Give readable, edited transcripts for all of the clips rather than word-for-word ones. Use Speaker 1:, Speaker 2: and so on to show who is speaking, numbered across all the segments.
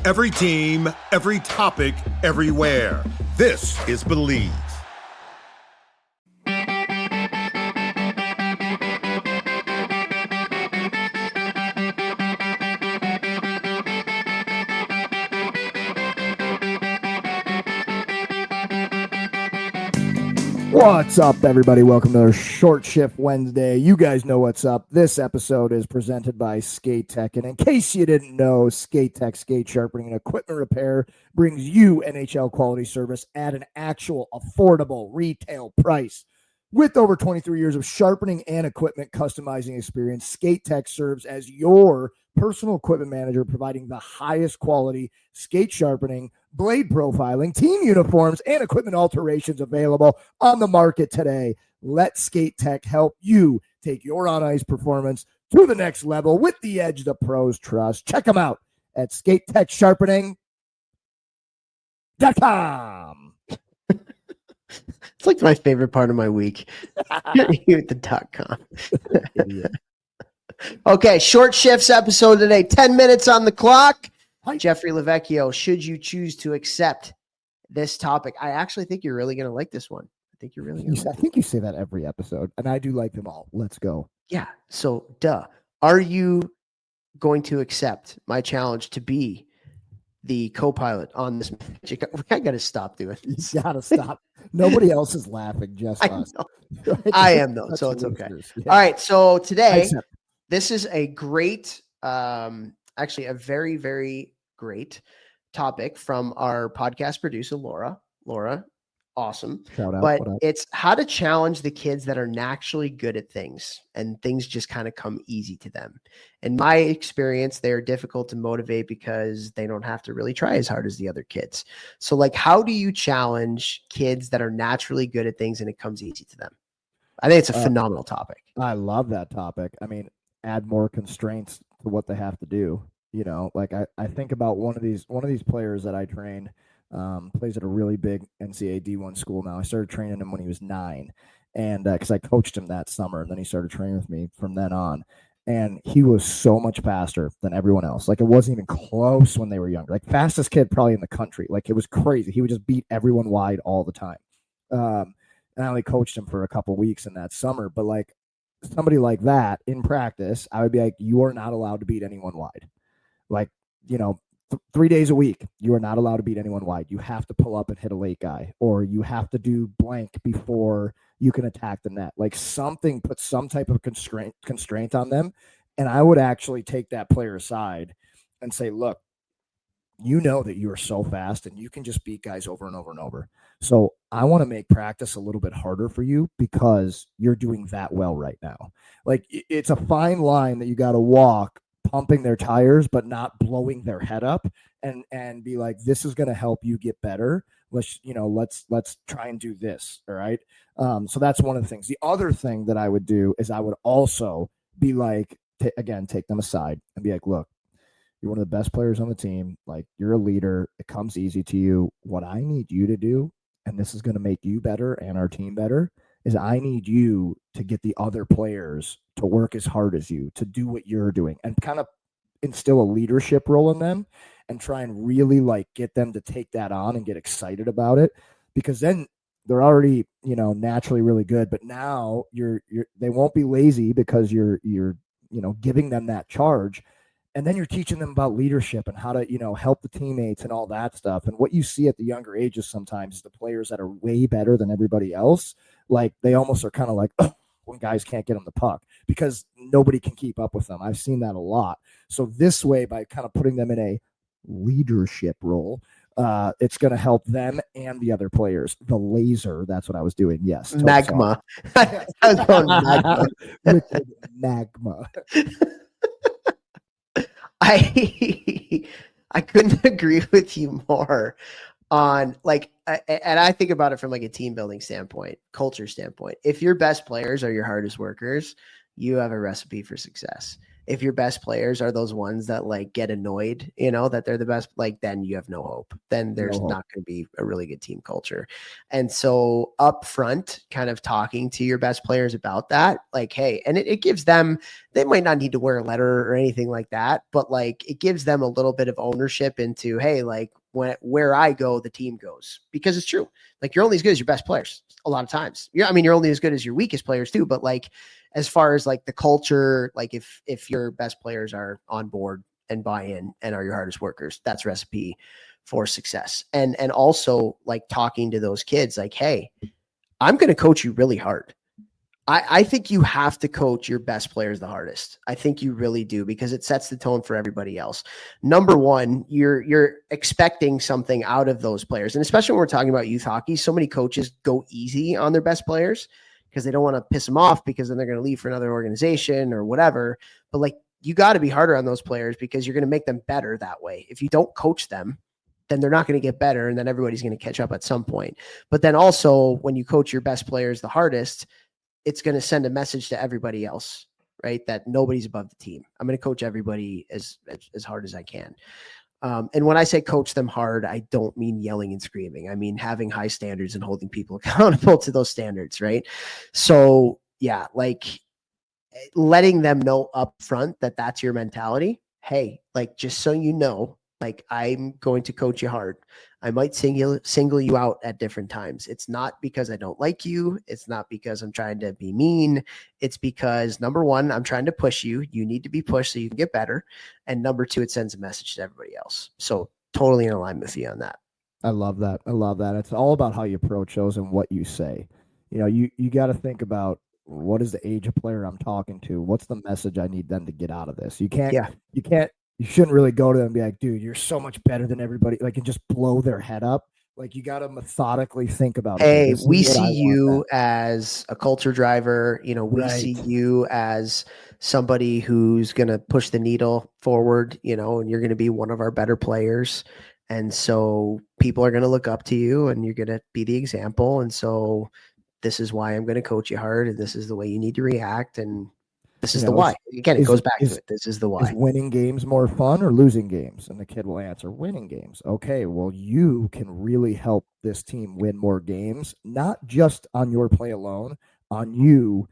Speaker 1: Every team, every topic, everywhere. This is Believe.
Speaker 2: What's up, everybody? Welcome to our Short Shift Wednesday. You guys know what's up. This episode is presented by Skate Tech. And in case you didn't know, Skate Tech skate sharpening and equipment repair brings you NHL quality service at an actual affordable retail price. With over 23 years of sharpening and equipment customizing experience, Skate Tech serves as your personal equipment manager, providing the highest quality skate sharpening, blade profiling, team uniforms, and equipment alterations available on the market today. Let Skate Tech help you take your on-ice performance to the next level with the edge the pros trust. Check them out at skatetechsharpening.com.
Speaker 3: It's like my favorite part of my week. Here at the .com. Okay, short shifts episode today. 10 minutes on the clock. Jeffrey Lavecchio, should you choose to accept this topic? I actually think you're really going to like this one. I think you're really going to.
Speaker 2: I think you say that every episode, and I do like them all. Let's go.
Speaker 3: Yeah. So, are you going to accept my challenge to be the co-pilot on this magic? I got to stop doing this.
Speaker 2: You got to stop. Nobody else is laughing, just us.
Speaker 3: I am, though, so it's okay. Yeah. All right, so today, this is a great, actually a very, very great topic from our podcast producer, Laura. Laura, awesome.
Speaker 2: Shout out.
Speaker 3: But it's how to challenge the kids that are naturally good at things and things just kind of come easy to them. In my experience, they're difficult to motivate because they don't have to really try as hard as the other kids. So like, how do you challenge kids that are naturally good at things and it comes easy to them? I think it's a phenomenal topic.
Speaker 2: I love that topic. I mean, add more constraints to what they have to do. You know, like I think about one of these players that I trained, plays at a really big NCAA D1 school now. I started training him when he was 9, and because I coached him that summer, and then he started training with me from then on. And he was so much faster than everyone else. Like, it wasn't even close when they were younger. Like, fastest kid probably in the country. Like, it was crazy. He would just beat everyone wide all the time. And I only coached him for a couple weeks in that summer. But like somebody like that in practice, I would be like, you are not allowed to beat anyone wide. Like, you know, 3 days a week, you are not allowed to beat anyone wide. You have to pull up and hit a late guy, or you have to do blank before you can attack the net. Like, something, put some type of constraint on them. And I would actually take that player aside and say, look, you know that you are so fast and you can just beat guys over and over and over. So I want to make practice a little bit harder for you because you're doing that well right now. Like, it's a fine line that you got to walk, pumping their tires, but not blowing their head up and be like, this is going to help you get better. Let's try and do this. All right. So that's one of the things. The other thing that I would do is I would also be like, take them aside and be like, look, you're one of the best players on the team. Like, you're a leader. It comes easy to you. What I need you to do, and this is going to make you better and our team better, is I need you to get the other players to work as hard as you, to do what you're doing, and kind of instill a leadership role in them and try and really like get them to take that on and get excited about it, because then they're already, you know, naturally really good. But now they won't be lazy because you're giving them that charge. And then you're teaching them about leadership and how to, you know, help the teammates and all that stuff. And what you see at the younger ages sometimes is the players that are way better than everybody else. Like, they almost are kind of like, when guys can't get them the puck because nobody can keep up with them. I've seen that a lot. So this way, by kind of putting them in a leadership role, it's going to help them and the other players. The laser, that's what I was doing. Yes.
Speaker 3: Magma. I was going magma.
Speaker 2: Magma.
Speaker 3: I couldn't agree with you more on, like, and I think about it from like a team building standpoint, culture standpoint. If your best players are your hardest workers, you have a recipe for success. if your best players are those ones that like get annoyed, you know, that they're the best, like then you have no hope. Then there's not going to be a really good team culture. And so up front, kind of talking to your best players about that, like, hey, and it gives them, they might not need to wear a letter or anything like that, but like it gives them a little bit of ownership into, hey, like where I go, the team goes, because it's true. Like you're only as good as your best players a lot of times. I mean, you're only as good as your weakest players too, but like, as far as like the culture, like if your best players are on board and buy in and are your hardest workers, that's recipe for success. And also like talking to those kids, like, hey, I'm going to coach you really hard. I think you have to coach your best players the hardest. I think you really do, because it sets the tone for everybody else. Number one, you're expecting something out of those players. And especially when we're talking about youth hockey, so many coaches go easy on their best players because they don't want to piss them off, because then they're going to leave for another organization or whatever. But like, you got to be harder on those players because you're going to make them better that way. If you don't coach them, then they're not going to get better, and then everybody's going to catch up at some point. But then also when you coach your best players the hardest, it's going to send a message to everybody else, right? That nobody's above the team. I'm going to coach everybody as hard as I can. And when I say coach them hard, I don't mean yelling and screaming. I mean having high standards and holding people accountable to those standards, right? So yeah, like letting them know up front that that's your mentality. Hey, like, just so you know, like, I'm going to coach you hard. I might single you out at different times. It's not because I don't like you. It's not because I'm trying to be mean. It's because, number one, I'm trying to push you. You need to be pushed so you can get better. And number two, it sends a message to everybody else. So totally in alignment with you on that.
Speaker 2: I love that. I love that. It's all about how you approach those and what you say. You know, you got to think about, what is the age of player I'm talking to? What's the message I need them to get out of this? You shouldn't really go to them and be like, dude, you're so much better than everybody. Like, and just blow their head up. Like, you got to methodically think about,
Speaker 3: hey, we see you as a culture driver. You know, we see you as somebody who's going to push the needle forward, you know, and you're going to be one of our better players. And so people are going to look up to you, and you're going to be the example. And so this is why I'm going to coach you hard, and this is the way you need to react. And this is the why. Again, it goes back to it. This is the why.
Speaker 2: Is winning games more fun or losing games? And the kid will answer, winning games. Okay, well, you can really help this team win more games, not just on your play alone, on you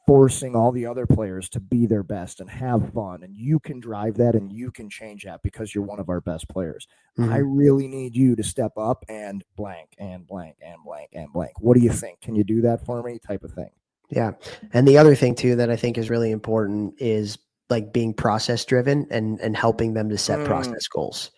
Speaker 2: forcing all the other players to be their best and have fun. And you can drive that, and you can change that because you're one of our best players. Mm-hmm. I really need you to step up and blank and blank and blank and blank. What do you think? Can you do that for me? Type of thing.
Speaker 3: Yeah. And the other thing too that I think is really important is like being process driven and helping them to set process goals.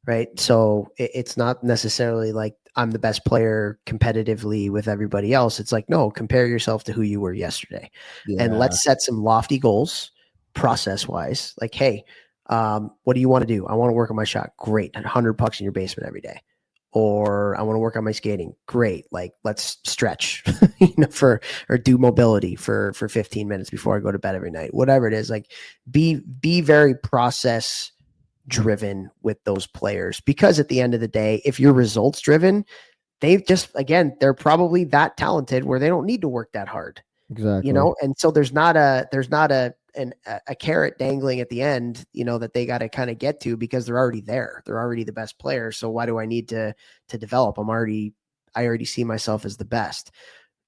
Speaker 3: Right. So it's not necessarily like I'm the best player competitively with everybody else. It's like, no, compare yourself to who you were yesterday. And let's set some lofty goals process wise. Like, hey, what do you want to do? I want to work on my shot. Great. 100 pucks in your basement every day. Or I want to work on my skating. Great. Like, let's stretch, or do mobility for 15 minutes before I go to bed every night. Whatever it is, like be very process driven with those players, because at the end of the day, if you're results driven, they're probably that talented where they don't need to work that hard.
Speaker 2: Exactly.
Speaker 3: And so there's not a carrot dangling at the end, that they got to kind of get to, because they're already there. They're already the best player. So why do I need to develop? I already see myself as the best.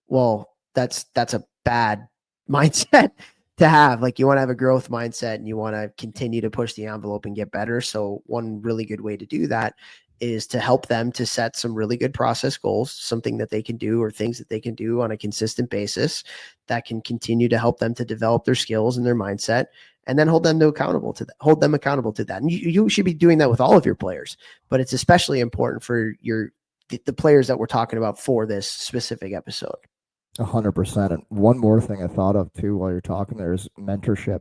Speaker 3: Well, that's a bad mindset to have. Like, you want to have a growth mindset, and you want to continue to push the envelope and get better. So one really good way to do that is to help them to set some really good process goals, something that they can do, or things that they can do on a consistent basis that can continue to help them to develop their skills and their mindset, and then hold them accountable to that. And you should be doing that with all of your players, but it's especially important for the players that we're talking about for this specific episode.
Speaker 2: 100%. And one more thing I thought of too while you're talking there is mentorship.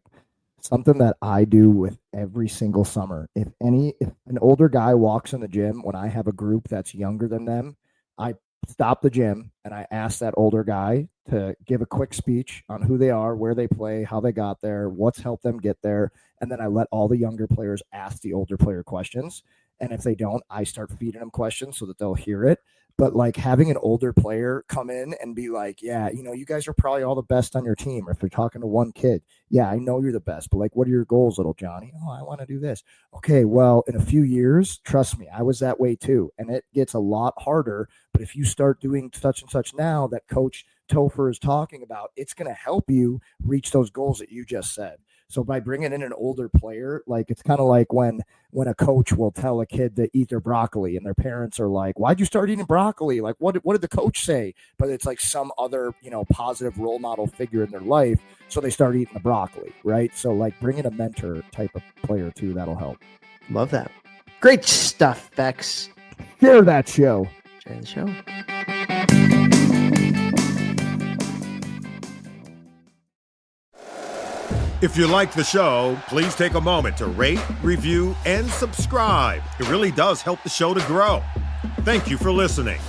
Speaker 2: Something that I do with every single summer. If an older guy walks in the gym when I have a group that's younger than them, I stop the gym and I ask that older guy to give a quick speech on who they are, where they play, how they got there, what's helped them get there. And then I let all the younger players ask the older player questions. And if they don't, I start feeding them questions so that they'll hear it. But like having an older player come in and be like, yeah, you guys are probably all the best on your team. Or if you're talking to one kid, yeah, I know you're the best, but like, what are your goals, little Johnny? Oh, I want to do this. Okay, well, in a few years, trust me, I was that way too. And it gets a lot harder. But if you start doing such and such now that Coach Topher is talking about, it's going to help you reach those goals that you just said. So by bringing in an older player, like it's kind of like when a coach will tell a kid to eat their broccoli and their parents are like, why'd you start eating broccoli? Like, what did the coach say? But it's like some other, positive role model figure in their life. So they start eating the broccoli, right? So like bringing a mentor type of player too, that'll help.
Speaker 3: Love that. Great stuff, Bex.
Speaker 2: Share that show.
Speaker 3: Share the show.
Speaker 1: If you like the show, please take a moment to rate, review, and subscribe. It really does help the show to grow. Thank you for listening.